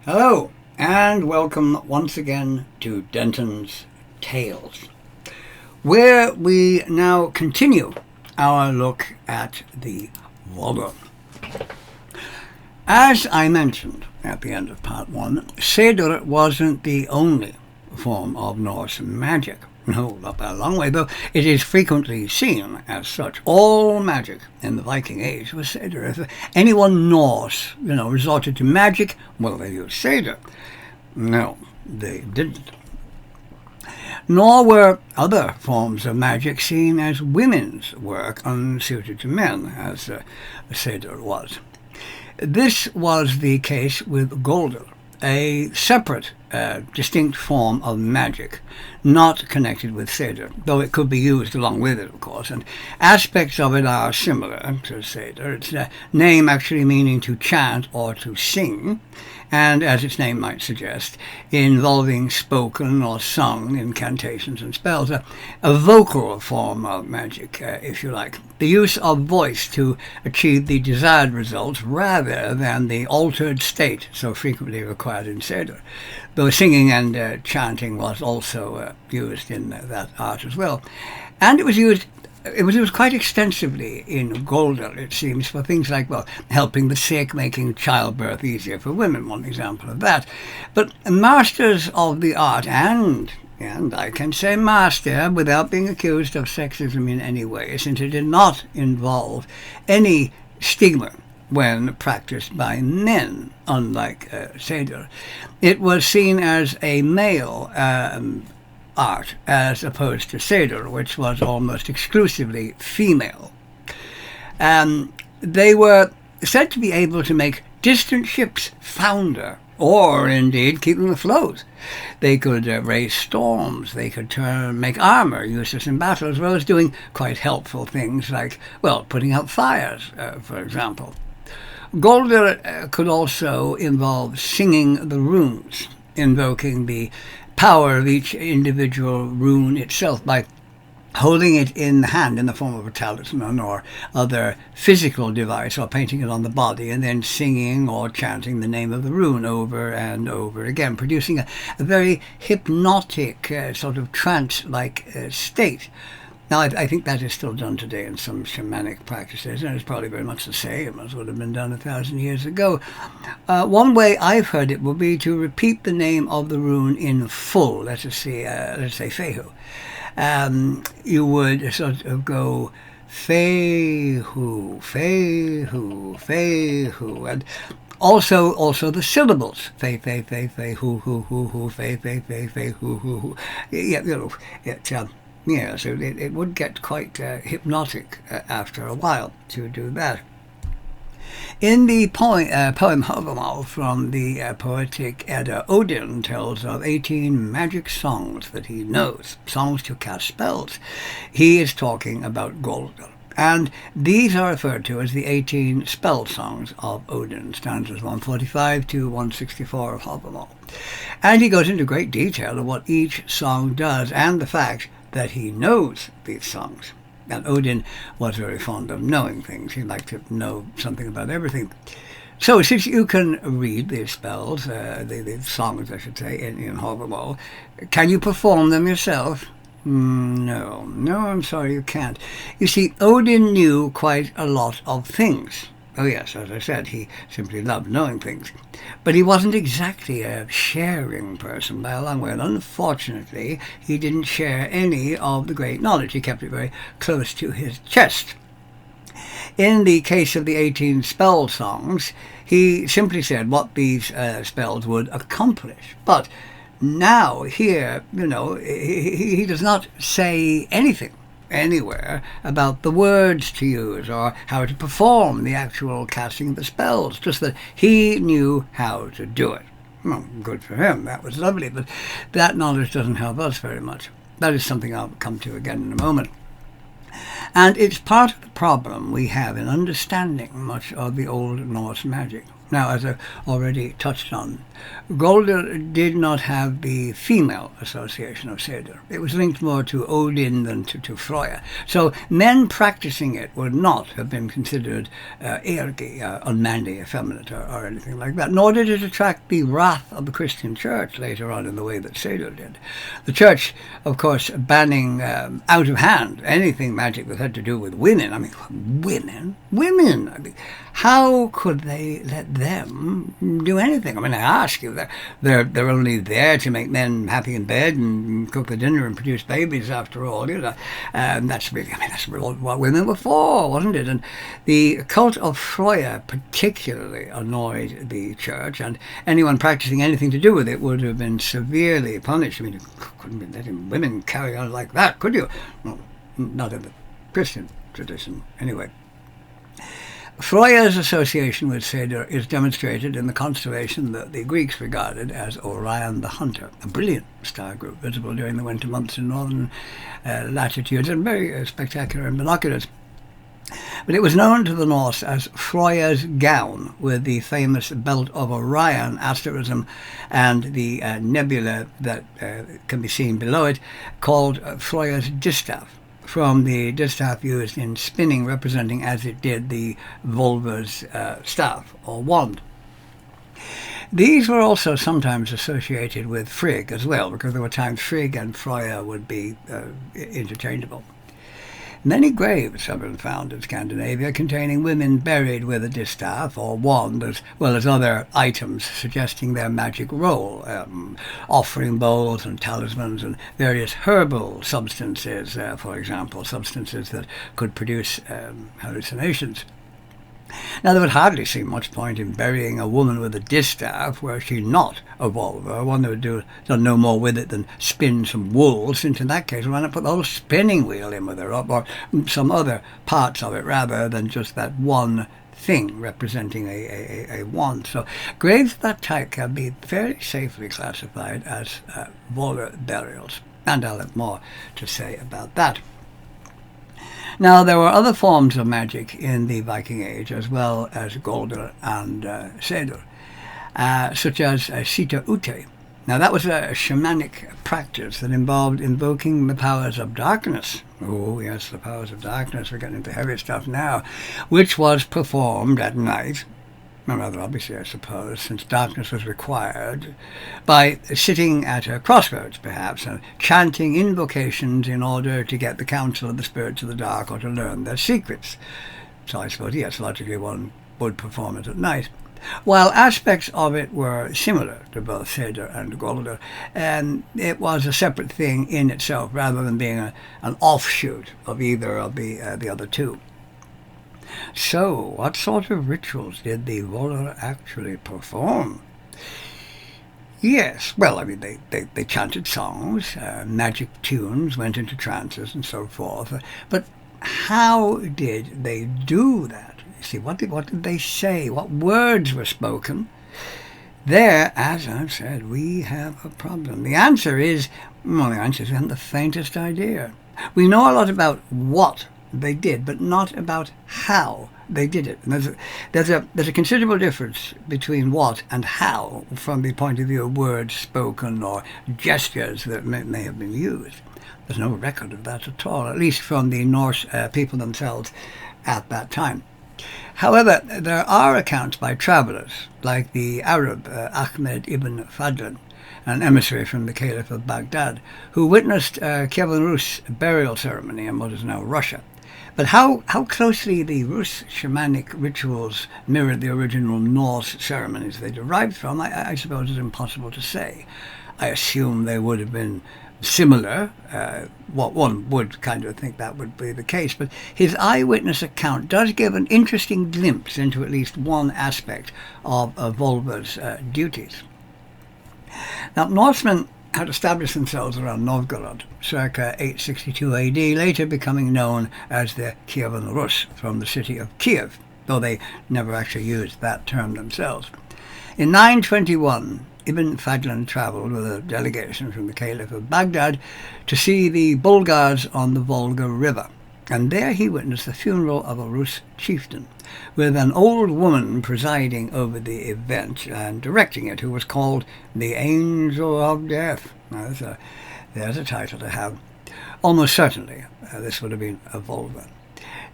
Hello, and welcome once again to Denton's Tales, where we now continue our look at the Volur. As I mentioned at the end of part 1, Seder wasn't the only form of Norse magic. No, not by a long way, though it is frequently seen as such. All magic in the Viking Age was Seder. If anyone Norse, resorted to magic, well, they used Seder. No, they didn't. Nor were other forms of magic seen as women's work unsuited to men, as Seder was. This was the case with Volur, a separate, distinct form of magic, not connected with Seder, though it could be used along with it, of course, and aspects of it are similar to Seder. Its name actually meaning to chant or to sing, and, as its name might suggest, involving spoken or sung incantations and spells, a vocal form of magic, if you like. The use of voice to achieve the desired results rather than the altered state so frequently required in Seder, though singing and chanting was also used in that art as well. And it was used quite extensively in Volur, it seems, for things like, helping the sick, making childbirth easier for women, one example of that. But masters of the art, and I can say master without being accused of sexism in any way, since it did not involve any stigma when practiced by men, unlike Seder. It was seen as a male art, as opposed to Seder, which was almost exclusively female. They were said to be able to make distant ships founder, or indeed keep them afloat. They could raise storms, they could make armor useless in battle, as well as doing quite helpful things like, putting out fires, for example. Volur could also involve singing the runes, invoking the power of each individual rune itself by holding it in the hand in the form of a talisman or other physical device, or painting it on the body and then singing or chanting the name of the rune over and over again, producing a very hypnotic sort of trance-like state. Now, I think that is still done today in some shamanic practices, and it's probably very much the same as would have been done 1,000 years ago. One way I've heard it would be to repeat the name of the rune in full. Let's say Fehu. You would sort of go Fehu, Fehu, Fehu, and also the syllables. Fe, fe, fe, fe, hu, fe, fe, fe, fe, hu. Yeah, so it would get quite hypnotic after a while to do that. In the poem Havamal from the poetic Edda, Odin tells of 18 magic songs that he knows, songs to cast spells. He is talking about Volur, and these are referred to as the 18 spell songs of Odin, stanzas 145 to 164 of Havamal. And he goes into great detail of what each song does, and the fact that he knows these songs. And Odin was very fond of knowing things. He liked to know something about everything. So since you can read these spells, the songs, I should say, in Havamal, can you perform them yourself? No, I'm sorry, you can't. You see, Odin knew quite a lot of things. Oh yes, as I said, he simply loved knowing things. But he wasn't exactly a sharing person by a long way, and unfortunately, he didn't share any of the great knowledge. He kept it very close to his chest. In the case of the 18 spell songs, he simply said what these spells would accomplish. But now, here, he does not say anything anywhere about the words to use or how to perform the actual casting of the spells, just that he knew how to do it. Well, good for him, that was lovely, but that knowledge doesn't help us very much. That is something I'll come to again in a moment. And it's part of the problem we have in understanding much of the Old Norse magic. Now, as I already touched on, Golder did not have the female association of Seder. It was linked more to Odin than to Freya. So men practicing it would not have been considered ergi, unmanly, effeminate, or anything like that. Nor did it attract the wrath of the Christian church later on in the way that Seder did. The church, of course, banning out of hand anything magic that had to do with women. I mean, women. I mean, how could they let them do anything? I mean, I ask you, they're only there to make men happy in bed and cook the dinner and produce babies, after all. You know, that's what women were for, wasn't it? And the cult of Freya particularly annoyed the church, and anyone practicing anything to do with it would have been severely punished. I mean, you couldn't be letting women carry on like that, could you? Well, not in the Christian tradition, anyway. Freya's association with Seder is demonstrated in the constellation that the Greeks regarded as Orion the Hunter, a brilliant star group visible during the winter months in northern latitudes and very spectacular in binoculars. But it was known to the Norse as Freya's Gown, with the famous Belt of Orion asterism and the nebula that can be seen below it, called Freya's Distaff, from the distaff used in spinning, representing as it did the Volur's staff or wand. These were also sometimes associated with Frigg as well, because there were times Frigg and Freya would be interchangeable. Many graves have been found in Scandinavia containing women buried with a distaff or wand, as well as other items suggesting their magic role, offering bowls and talismans and various herbal substances, for example, substances that could produce hallucinations. Now, there would hardly seem much point in burying a woman with a distaff were she not a Volur, one that would done no more with it than spin some wool, since in that case why not put the whole spinning wheel in with her, or some other parts of it rather than just that one thing representing a wand. So graves of that type can be very safely classified as Volur burials, and I'll have more to say about that. Now, there were other forms of magic in the Viking Age, as well as Golder and Seder, such as Sita Ute. Now, that was a shamanic practice that involved invoking the powers of darkness. Oh, yes, the powers of darkness. We're getting into heavy stuff now, which was performed at night. Rather obviously, I suppose, since darkness was required, by sitting at a crossroads, perhaps, and chanting invocations in order to get the counsel of the spirits of the dark or to learn their secrets. So I suppose, yes, logically one would perform it at night. While aspects of it were similar to both Seder and Golder, it was a separate thing in itself, rather than being an offshoot of either of the other two. So, what sort of rituals did the Volur actually perform? Yes, well, I mean, they chanted songs, magic tunes, went into trances and so forth. But how did they do that? You see, what did they say? What words were spoken? There, as I've said, we have a problem. The answer is we haven't the faintest idea. We know a lot about what they did, but not about how they did it. And there's a considerable difference between what and how from the point of view of words spoken or gestures that may have been used. There's no record of that at all, at least from the Norse people themselves at that time. However, there are accounts by travellers, like the Arab Ahmed ibn Fadlan, an emissary from the Caliph of Baghdad, who witnessed Kievan Rus' burial ceremony in what is now Russia. But how closely the Rus shamanic rituals mirrored the original Norse ceremonies they derived from, I suppose is impossible to say. I assume they would have been similar. What one would kind of think that would be the case. But his eyewitness account does give an interesting glimpse into at least one aspect of Volur's duties. Now, Norsemen had established themselves around Novgorod, circa 862 AD, later becoming known as the Kievan Rus, from the city of Kiev, though they never actually used that term themselves. In 921, Ibn Fadlan travelled with a delegation from the Caliph of Baghdad to see the Bulgars on the Volga River. and there he witnessed the funeral of a Rus chieftain, with an old woman presiding over the event and directing it, who was called the Angel of Death. Now, there's a title to have. Almost certainly, this would have been a Volur.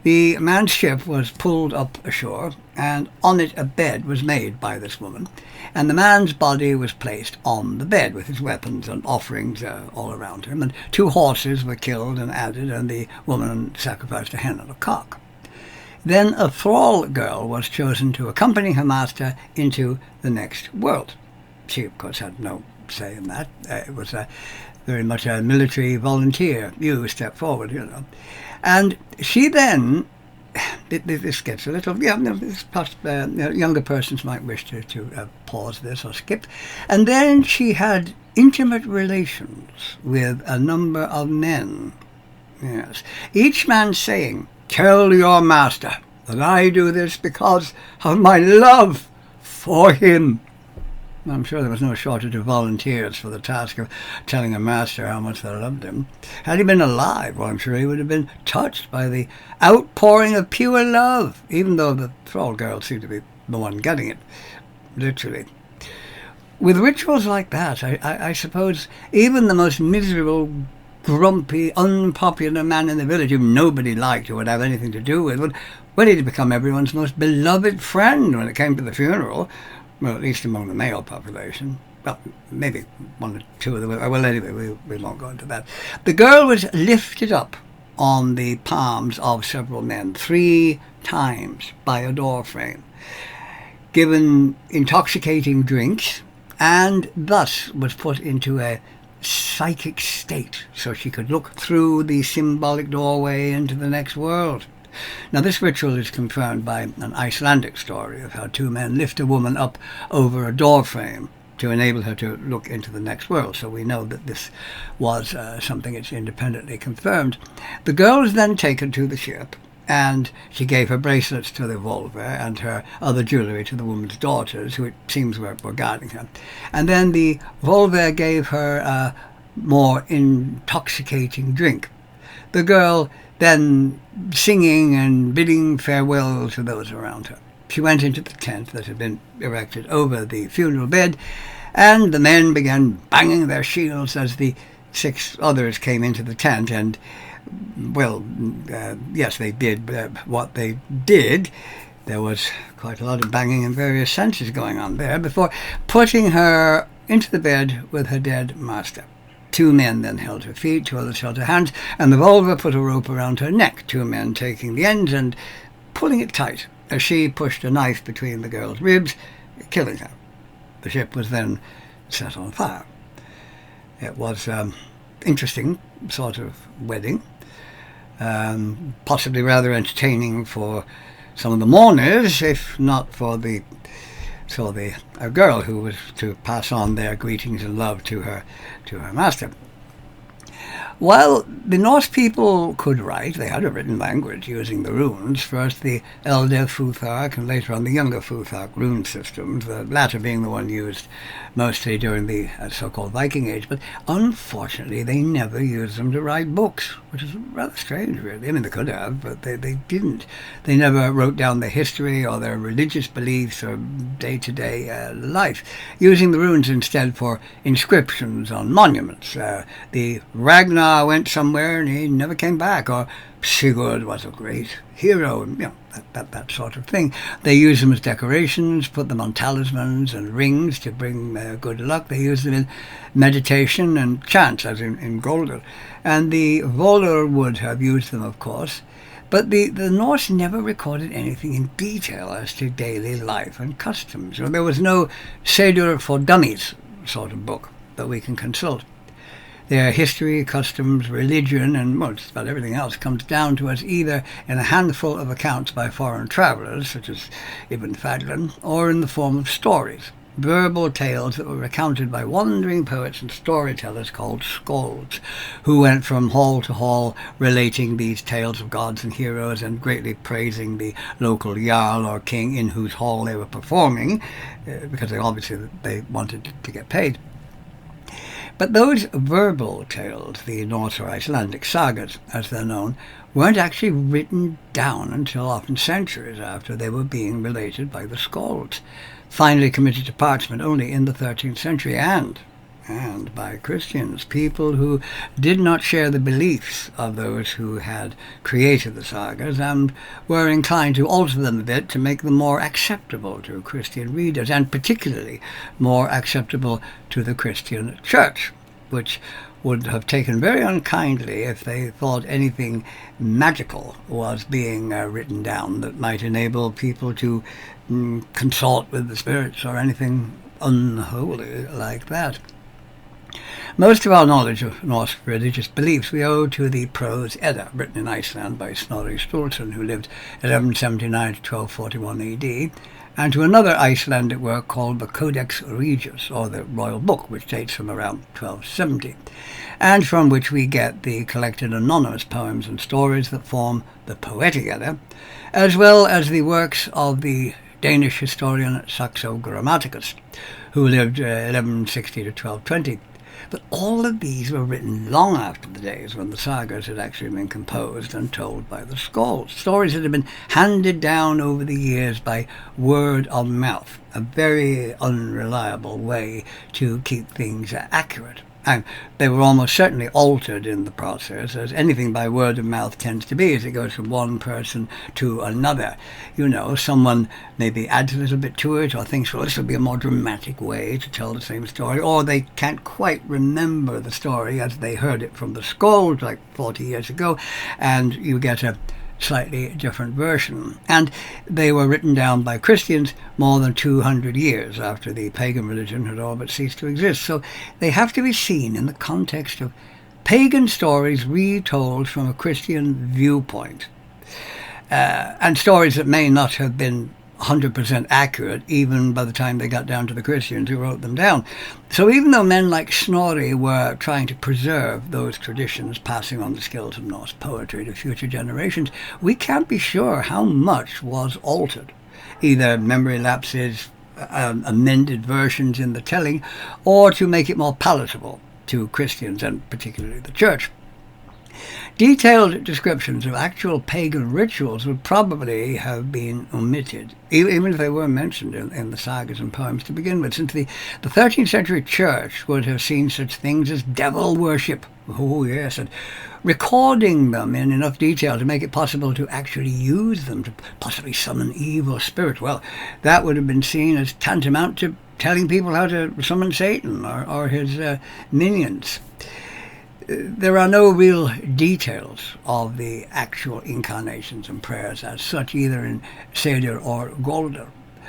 The man's ship was pulled up ashore, and on it a bed was made by this woman, and the man's body was placed on the bed with his weapons and offerings all around him, and 2 horses were killed and added, and the woman sacrificed a hen and a cock. Then a thrall girl was chosen to accompany her master into the next world. She, of course, had no say in that. It was very much a military volunteer. You step forward, And she then, this gets a little, younger persons might wish to pause this or skip. And then she had intimate relations with a number of men. Yes. Each man saying, "Tell your master that I do this because of my love for him." I'm sure there was no shortage of volunteers for the task of telling a master how much they loved him. Had he been alive, well, I'm sure he would have been touched by the outpouring of pure love, even though the thrall girl seemed to be the one getting it, literally. With rituals like that, I suppose even the most miserable, grumpy, unpopular man in the village, whom nobody liked or would have anything to do with, would ready to become everyone's most beloved friend when it came to the funeral. Well, at least among the male population. Well, maybe 1 or 2 of them. Well, anyway, we won't go into that. The girl was lifted up on the palms of several men 3 times by a door frame, given intoxicating drinks, and thus was put into a psychic state so she could look through the symbolic doorway into the next world. Now, this ritual is confirmed by an Icelandic story of how 2 men lift a woman up over a door frame to enable her to look into the next world. So we know that this was something that's independently confirmed. The girl was then taken to the ship, and she gave her bracelets to the Volur and her other jewellery to the woman's daughters, who it seems were guarding her. And then the Volur gave her a more intoxicating drink. The girl then singing and bidding farewell to those around her. She went into the tent that had been erected over the funeral bed, and the men began banging their shields as the 6 others came into the tent, and, well, yes, they did what they did. There was quite a lot of banging in various senses going on there before putting her into the bed with her dead master. 2 men then held her feet, 2 others held her hands, and the Volur put a rope around her neck, 2 men taking the ends and pulling it tight as she pushed a knife between the girl's ribs, killing her. The ship was then set on fire. It was interesting sort of wedding, possibly rather entertaining for some of the mourners, if not for a girl who was to pass on their greetings and love to her master. While the Norse people could write, they had a written language using the runes, first the Elder Futhark and later on the Younger Futhark rune systems, the latter being the one used mostly during the so-called Viking Age. But unfortunately, they never used them to write books, which is rather strange, really. I mean, they could have, but they didn't. They never wrote down their history or their religious beliefs or day-to-day life, using the runes instead for inscriptions on monuments. The Ragnar went somewhere and he never came back, or Sigurd was a great hero, and that sort of thing. They used them as decorations, put them on talismans and rings to bring good luck. They used them in meditation and chants, as in Golden. And the Volur would have used them, of course, but the Norse never recorded anything in detail as to daily life and customs. There was no Sedur for Dummies sort of book that we can consult. Their history, customs, religion, and just about everything else comes down to us either in a handful of accounts by foreign travellers, such as Ibn Fadlan, or in the form of stories, verbal tales that were recounted by wandering poets and storytellers called skalds, who went from hall to hall relating these tales of gods and heroes and greatly praising the local jarl or king in whose hall they were performing, because they wanted to get paid. But those verbal tales, the Norse or Icelandic sagas as they're known, weren't actually written down until often centuries after they were being related by the skalds, finally committed to parchment only in the 13th century, and by Christians, people who did not share the beliefs of those who had created the sagas and were inclined to alter them a bit to make them more acceptable to Christian readers, and particularly more acceptable to the Christian church, which would have taken very unkindly if they thought anything magical was being written down that might enable people to consult with the spirits or anything unholy like that. Most of our knowledge of Norse religious beliefs we owe to the Prose Edda, written in Iceland by Snorri Sturluson, who lived 1179 to 1241 AD, and to another Icelandic work called the Codex Regius, or the Royal Book, which dates from around 1270, and from which we get the collected anonymous poems and stories that form the Poetic Edda, as well as the works of the Danish historian Saxo Grammaticus, who lived 1160 to 1220. But all of these were written long after the days when the sagas had actually been composed and told by the skalds, stories that had been handed down over the years by word of mouth, a very unreliable way to keep things accurate. And they were almost certainly altered in the process, as anything by word of mouth tends to be, as it goes from one person to another. You know, someone maybe adds a little bit to it, or thinks, well, this would be a more dramatic way to tell the same story, or they can't quite remember the story as they heard it from the skalds like 40 years ago, and you get a slightly different version. And they were written down by Christians more than 200 years after the pagan religion had all but ceased to exist. So they have to be seen in the context of pagan stories retold from a Christian viewpoint, and stories that may not have been 100% accurate even by the time they got down to the Christians who wrote them down. So even though men like Snorri were trying to preserve those traditions, passing on the skills of Norse poetry to future generations, we can't be sure how much was altered. Either memory lapses, amended versions in the telling, or to make it more palatable to Christians and particularly the church. Detailed descriptions of actual pagan rituals would probably have been omitted, even if they were mentioned in the sagas and poems to begin with, since the 13th century church would have seen such things as devil worship, oh yes, and recording them in enough detail to make it possible to actually use them to possibly summon evil spirits. Well, that would have been seen as tantamount to telling people how to summon Satan or his minions. There are no real details of the actual incarnations and prayers as such, either in Sedir or Golder.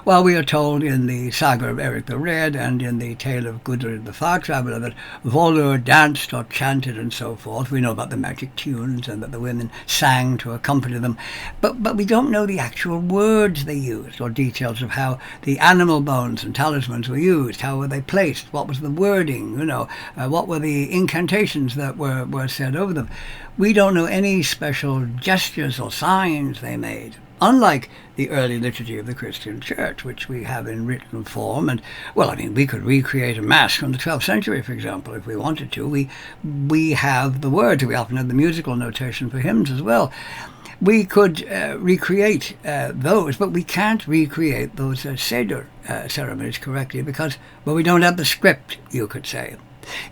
While we are told in the saga of Eric the Red and in the tale of Gudrid the Far Traveller that Volur danced or chanted and so forth, we know about the magic tunes and that the women sang to accompany them, but we don't know the actual words they used or details of how the animal bones and talismans were used, how were they placed, what was the wording, what were the incantations that were said over them. We don't know any special gestures or signs they made, unlike the early liturgy of the Christian Church, which we have in written form. And, we could recreate a Mass from the 12th century, for example, if we wanted to. We have the words. We often have the musical notation for hymns as well. We could recreate those, but we can't recreate those Seder ceremonies correctly because, we don't have the script, you could say.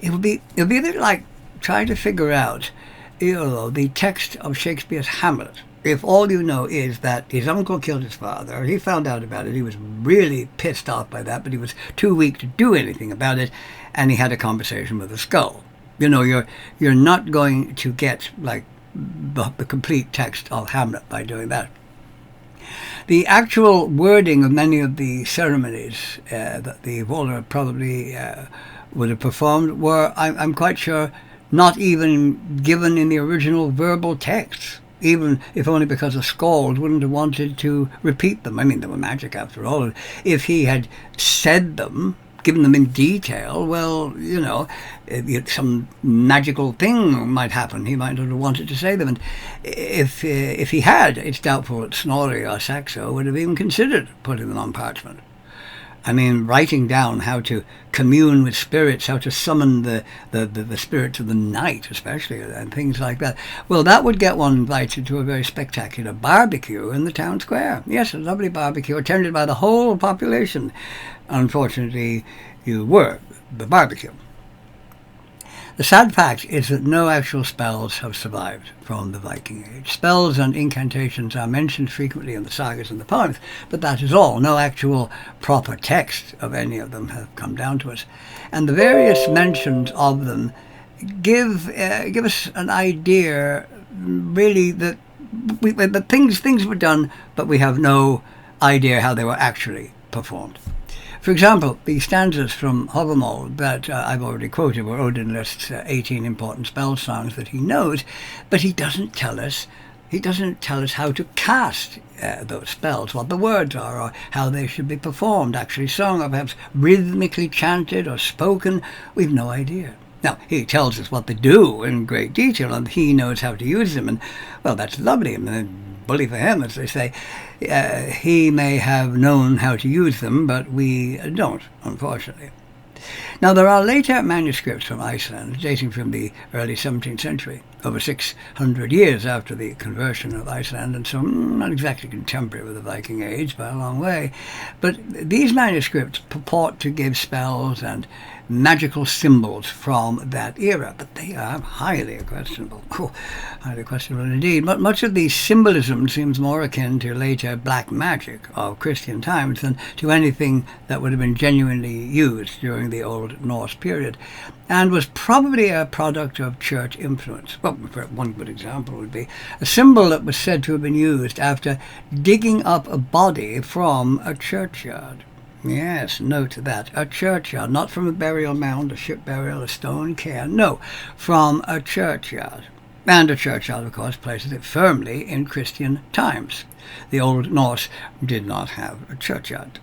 It would be a bit like trying to figure out, the text of Shakespeare's Hamlet. If all you know is that his uncle killed his father, he found out about it, he was really pissed off by that, but he was too weak to do anything about it, and he had a conversation with a skull. You're not going to get the complete text of Hamlet by doing that. The actual wording of many of the ceremonies that the Volur probably would have performed were, I'm quite sure, not even given in the original verbal texts, even if only because a skald wouldn't have wanted to repeat them. They were magic after all. If he had said them, given them in detail, some magical thing might happen. He might not have wanted to say them. And if he had, it's doubtful that Snorri or Saxo would have even considered putting them on parchment. I mean, writing down how to commune with spirits, how to summon the spirits of the night, especially, and things like that. Well, that would get one invited to a very spectacular barbecue in the town square. Yes, a lovely barbecue attended by the whole population. Unfortunately, you were the barbecue. The sad fact is that no actual spells have survived from the Viking Age. Spells and incantations are mentioned frequently in the sagas and the poems, but that is all. No actual proper text of any of them have come down to us. And the various mentions of them give us an idea, really, that things were done, but we have no idea how they were actually performed. For example, the stanzas from Havamal that I've already quoted, where Odin lists 18 important spell songs that he knows, but he doesn't tell us how to cast those spells, what the words are, or how they should be performed, actually sung, or perhaps rhythmically chanted or spoken. We've no idea. Now, he tells us what they do in great detail, and he knows how to use them, and, well, that's lovely. I mean, bully for him, as they say. He may have known how to use them, but we don't, unfortunately. Now, there are later manuscripts from Iceland dating from the early 17th century, over 600 years after the conversion of Iceland, and so not exactly contemporary with the Viking Age by a long way. But these manuscripts purport to give spells and magical symbols from that era, but they are highly questionable. Highly questionable indeed. But much of the symbolism seems more akin to later black magic of Christian times than to anything that would have been genuinely used during the Old Norse period, and was probably a product of church influence. Well, one good example would be a symbol that was said to have been used after digging up a body from a churchyard. Yes, note that. A churchyard, not from a burial mound, a ship burial, a stone cairn. No, from a churchyard. And a churchyard, of course, places it firmly in Christian times. The Old Norse did not have a churchyard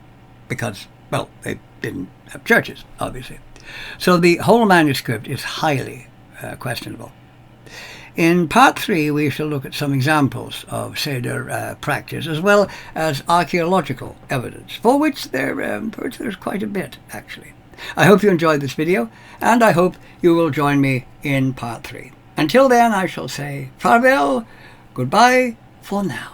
because, well, they didn't have churches, obviously. So the whole manuscript is highly questionable. In part 3, we shall look at some examples of Seder practice, as well as archaeological evidence, for which there's quite a bit, actually. I hope you enjoyed this video, and I hope you will join me in part 3. Until then, I shall say farewell, goodbye for now.